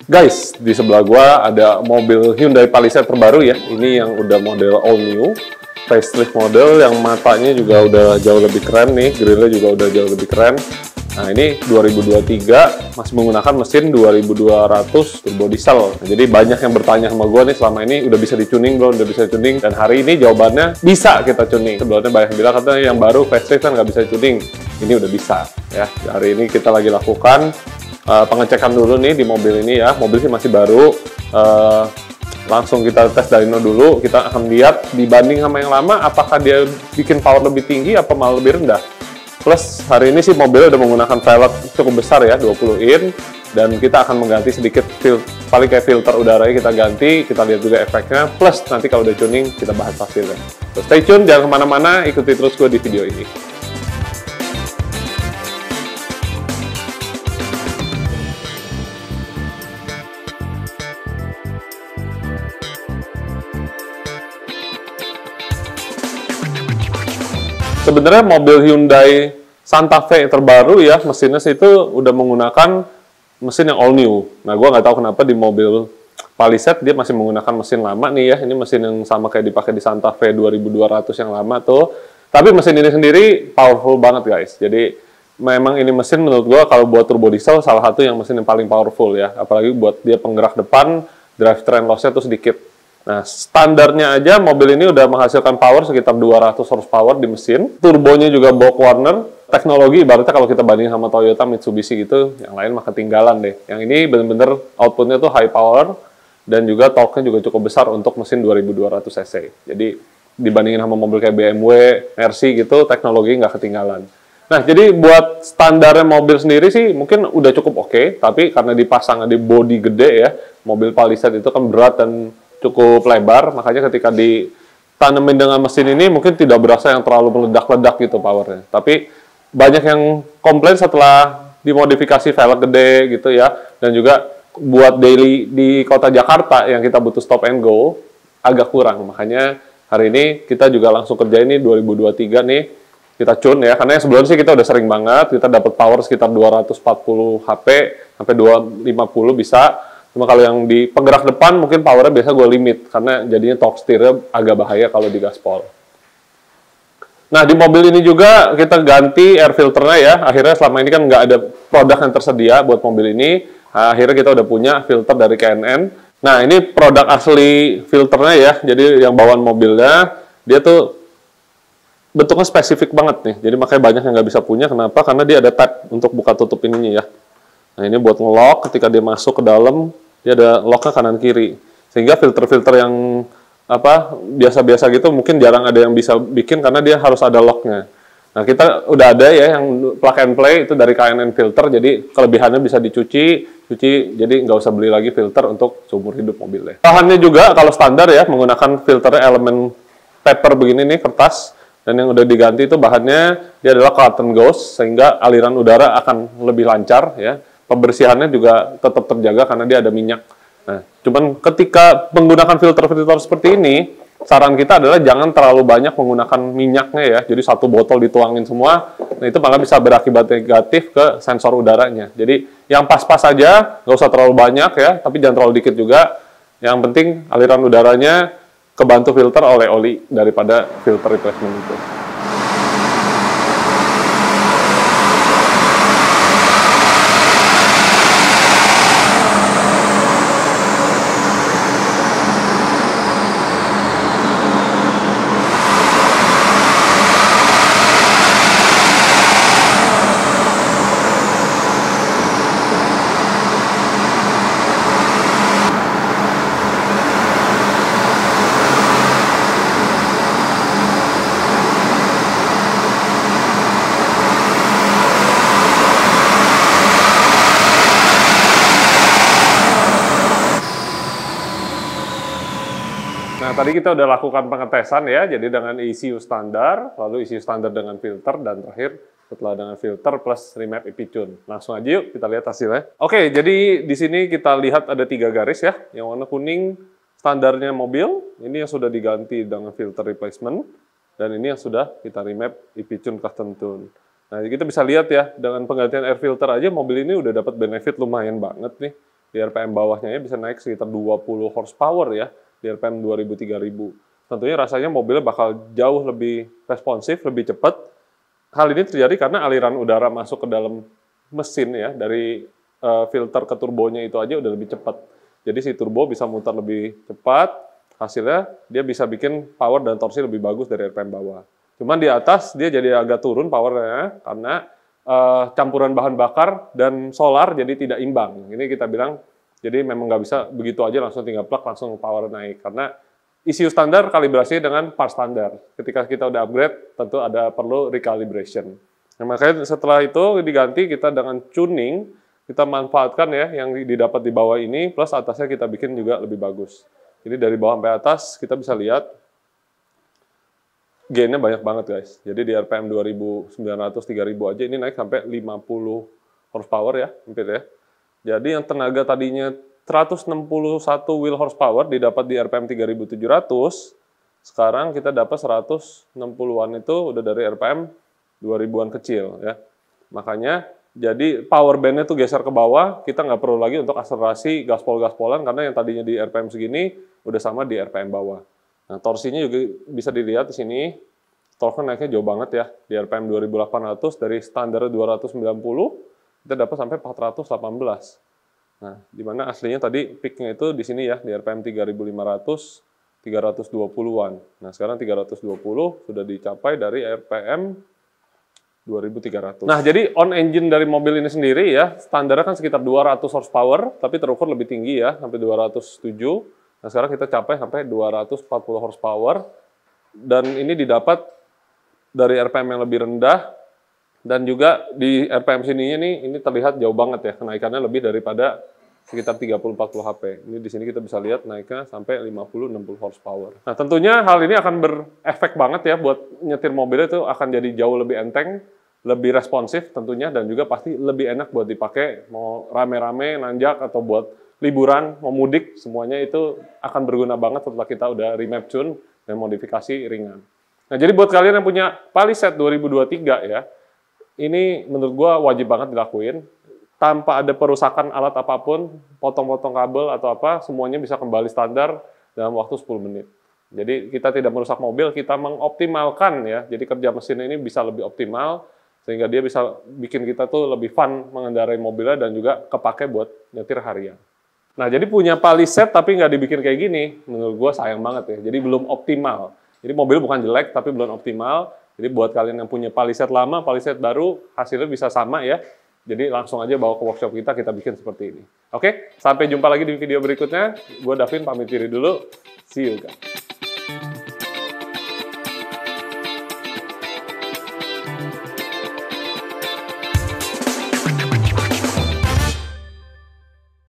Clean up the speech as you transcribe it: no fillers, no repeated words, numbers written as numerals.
Guys, di sebelah gua ada mobil Hyundai Palisade terbaru ya. Ini yang udah model all new, facelift model yang matanya juga udah jauh lebih keren nih, grillnya juga udah jauh lebih keren. Nah, ini 2023 masih menggunakan mesin 2200 turbo diesel. Nah, jadi banyak yang bertanya sama gua nih selama ini udah bisa di-tuning belum, udah bisa tuning. Dan hari ini jawabannya bisa kita tuning. Sebelumnya banyak yang bilang katanya yang baru facelift kan nggak bisa tuning. Ini udah bisa ya. Hari ini kita lagi lakukan pengecekan dulu nih di mobil ini ya. Mobil sih masih baru. Langsung kita tes dyno dulu. Kita akan lihat dibanding sama yang lama, apakah dia bikin power lebih tinggi apa malah lebih rendah. Plus hari ini sih mobil udah menggunakan velg cukup besar ya, 20 in. Dan kita akan mengganti sedikit paling kayak filter udaranya kita ganti. Kita lihat juga efeknya. Plus nanti kalau udah tuning kita bahas hasilnya. So, stay tune, jangan kemana-mana. Ikuti terus gue di video ini. Sebenarnya mobil Hyundai Santa Fe terbaru ya, mesinnya itu udah menggunakan mesin yang all new. Nah, gue nggak tahu kenapa di mobil Palisade dia masih menggunakan mesin lama nih ya. Ini mesin yang sama kayak dipakai di Santa Fe 2200 yang lama tuh. Tapi mesin ini sendiri powerful banget guys. Jadi memang ini mesin menurut gue kalau buat turbo diesel salah satu yang mesin yang paling powerful ya. Apalagi buat dia penggerak depan, drivetrain loss-nya tuh sedikit. Nah, standarnya aja mobil ini udah menghasilkan power sekitar 200 horsepower di mesin. Turbonya juga BorgWarner. Teknologi ibaratnya kalau kita bandingin sama Toyota, Mitsubishi gitu, yang lain mah ketinggalan deh. Yang ini bener-bener outputnya tuh high power dan juga torque-nya juga cukup besar untuk mesin 2200 cc. Jadi dibandingin sama mobil kayak BMW, Mercy gitu, teknologi nggak ketinggalan. Nah, jadi buat standarnya mobil sendiri sih mungkin udah cukup oke, tapi karena dipasang di bodi gede ya, mobil Palisade itu kan berat dan cukup lebar, makanya ketika ditanemin dengan mesin ini mungkin tidak berasa yang terlalu meledak-ledak gitu powernya. Tapi banyak yang komplain setelah dimodifikasi velg gede gitu ya, dan juga buat daily di kota Jakarta yang kita butuh stop and go agak kurang. Makanya hari ini kita juga langsung kerja ini 2023 nih, kita tune ya, karena yang sebelumnya sih kita udah sering banget, kita dapat power sekitar 240 HP sampai 250 bisa. Cuma kalau yang di penggerak depan mungkin powernya biasa gue limit karena jadinya torque steer-nya agak bahaya kalau di gaspol. Nah, di mobil ini juga kita ganti air filternya ya. Akhirnya selama ini kan nggak ada produk yang tersedia buat mobil ini. Nah, akhirnya kita udah punya filter dari K&N. Nah, ini produk asli filternya ya. Jadi yang bawaan mobilnya dia tuh bentuknya spesifik banget nih. Jadi makanya banyak yang nggak bisa punya. Kenapa? Karena dia ada tab untuk buka tutup ininya ya. Nah, ini buat nge-lock ketika dia masuk ke dalam, dia ada lock-nya kanan kiri. Sehingga filter-filter yang biasa-biasa gitu mungkin jarang ada yang bisa bikin karena dia harus ada lock-nya. Nah, kita udah ada ya yang plug and play itu dari K&N filter, jadi kelebihannya bisa dicuci, jadi nggak usah beli lagi filter untuk seumur hidup mobilnya. Bahannya juga kalau standar ya menggunakan filternya elemen paper begini nih, kertas. Dan yang udah diganti itu bahannya dia adalah cotton gauze sehingga aliran udara akan lebih lancar ya. Pembersihannya juga tetap terjaga karena dia ada minyak. Nah, cuman ketika menggunakan filter-filter seperti ini, saran kita adalah jangan terlalu banyak menggunakan minyaknya ya. Jadi satu botol dituangin semua, nah itu malah bisa berakibat negatif ke sensor udaranya. Jadi yang pas-pas aja, nggak usah terlalu banyak ya, tapi jangan terlalu dikit juga. Yang penting aliran udaranya kebantu filter oleh oli daripada filter replacement itu. Nah, tadi kita udah lakukan pengetesan ya, jadi dengan ECU standar, lalu ECU standar dengan filter, dan terakhir setelah dengan filter plus remap EP tune. Langsung aja yuk kita lihat hasilnya. Oke, jadi di sini kita lihat ada 3 garis ya, yang warna kuning standarnya mobil, ini yang sudah diganti dengan filter replacement, dan ini yang sudah kita remap EP Tune Custom Tune. Nah, kita bisa lihat ya, dengan penggantian air filter aja mobil ini udah dapat benefit lumayan banget nih. Di RPM bawahnya ya bisa naik sekitar 20 horsepower ya, di RPM 2000-3000. Tentunya rasanya mobilnya bakal jauh lebih responsif, lebih cepat. Hal ini terjadi karena aliran udara masuk ke dalam mesin ya, dari filter ke turbonya itu aja udah lebih cepat. Jadi si turbo bisa muter lebih cepat, hasilnya dia bisa bikin power dan torsi lebih bagus dari RPM bawah. Cuman di atas dia jadi agak turun powernya karena campuran bahan bakar dan solar jadi tidak imbang. Ini kita bilang, jadi memang nggak bisa begitu aja langsung tinggal plug langsung power naik. Karena ECU standar kalibrasi dengan part standar. Ketika kita udah upgrade, tentu ada perlu recalibration. Nah, makanya setelah itu diganti kita dengan tuning, kita manfaatkan ya yang didapat di bawah ini, plus atasnya kita bikin juga lebih bagus. Jadi dari bawah sampai atas kita bisa lihat gainnya banyak banget guys. Jadi di RPM 2900-3000 aja ini naik sampai 50 horsepower ya, hampir ya. Jadi yang tenaga tadinya 161 wheel horsepower didapat di RPM 3700, sekarang kita dapat 160-an itu udah dari RPM 2000-an kecil ya. Makanya jadi power band-nya tuh geser ke bawah, kita nggak perlu lagi untuk akselerasi gaspol-gaspolan karena yang tadinya di RPM segini udah sama di RPM bawah. Nah, torsinya juga bisa dilihat di sini, torque naiknya jauh banget ya. Di RPM 2800 dari standar 290, kita dapat sampai 418. Nah, di mana aslinya tadi peak-nya itu di sini ya, di RPM 3500, 320-an. Nah, sekarang 320 sudah dicapai dari RPM 2300. Nah, jadi on engine dari mobil ini sendiri ya, standarnya kan sekitar 200 horsepower, tapi terukur lebih tinggi ya, sampai 207. Nah, sekarang kita capai sampai 240 horsepower, dan ini didapat dari RPM yang lebih rendah, dan juga di RPM sininya nih, ini terlihat jauh banget ya, kenaikannya lebih daripada sekitar 30-40 HP. Ini di sini kita bisa lihat naiknya sampai 50-60 horsepower. Nah, tentunya hal ini akan berefek banget ya, buat nyetir mobilnya itu akan jadi jauh lebih enteng, lebih responsif tentunya, dan juga pasti lebih enak buat dipakai, mau rame-rame, nanjak, atau buat liburan, mau mudik, semuanya itu akan berguna banget setelah kita udah remap tune dan modifikasi ringan. Nah, jadi buat kalian yang punya Palisade 2023 ya, ini menurut gua wajib banget dilakuin. Tanpa ada perusakan alat apapun, potong-potong kabel atau apa, semuanya bisa kembali standar dalam waktu 10 menit. Jadi kita tidak merusak mobil, kita mengoptimalkan ya, jadi kerja mesin ini bisa lebih optimal, sehingga dia bisa bikin kita tuh lebih fun mengendarai mobilnya dan juga kepake buat nyetir harian. Nah, jadi punya Palisade tapi nggak dibikin kayak gini, menurut gue sayang banget ya. Jadi belum optimal. Jadi mobil bukan jelek tapi belum optimal. Jadi buat kalian yang punya Palisade lama, Palisade baru, hasilnya bisa sama ya. Jadi langsung aja bawa ke workshop kita bikin seperti ini. Oke, sampai jumpa lagi di video berikutnya. Gue Davin pamit diri dulu. See you guys.